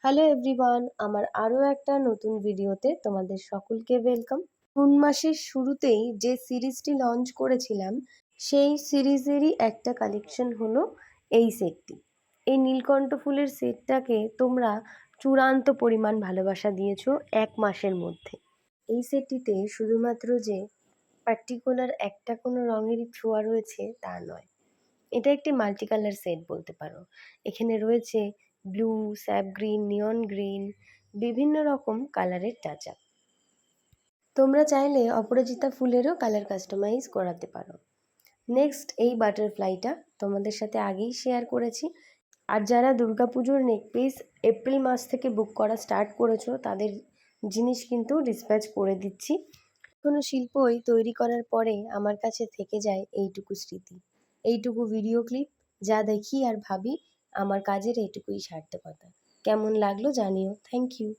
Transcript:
Hello everyone, আমার আরও একটা নতুন ভিডিওতে তোমাদের সকলকে ওয়েলকাম। জুন মাসের শুরুতেই যে সিরিজটি লঞ্চ করেছিলাম সেই সিরিজেরই একটা কালেকশন হলো এই সেটটি। এই নীলকণ্ঠ ফুলের সেটটাকে তোমরা চূড়ান্ত পরিমাণ ভালোবাসা দিয়েছো এক মাসের মধ্যে। এই সেটটিতে শুধুমাত্র যে পার্টিকুলার একটা কোনো রঙেরই ছোঁয়া রয়েছে তা নয়, এটা একটি মাল্টি কালার সেট বলতে পারো। এখানে রয়েছে ব্লু, স্যাপ গ্রিন, নিয়ন গ্রিন, বিভিন্ন রকম কালারের টাচ আপ। তোমরা চাইলে অপরাজিতা ফুলেরও কালার কাস্টমাইজ করাতে পারো। নেক্সট এই বাটারফ্লাইটা তোমাদের সাথে আগেই শেয়ার করেছি। আর যারা দুর্গাপুজোর নেকপিস এপ্রিল মাস থেকে বুক করা স্টার্ট করেছো তাদের জিনিস কিন্তু ডিসপ্যাচ করে দিচ্ছি। কোনো শিল্পই তৈরি করার পরে আমার কাছে থেকে যায় এইটুকু স্মৃতি, এইটুকু ভিডিও ক্লিপ, যা দেখি আর ভাবি আমার কাজের এইটুকুই সার্থকতা। কেমন লাগলো জানিও। Thank you.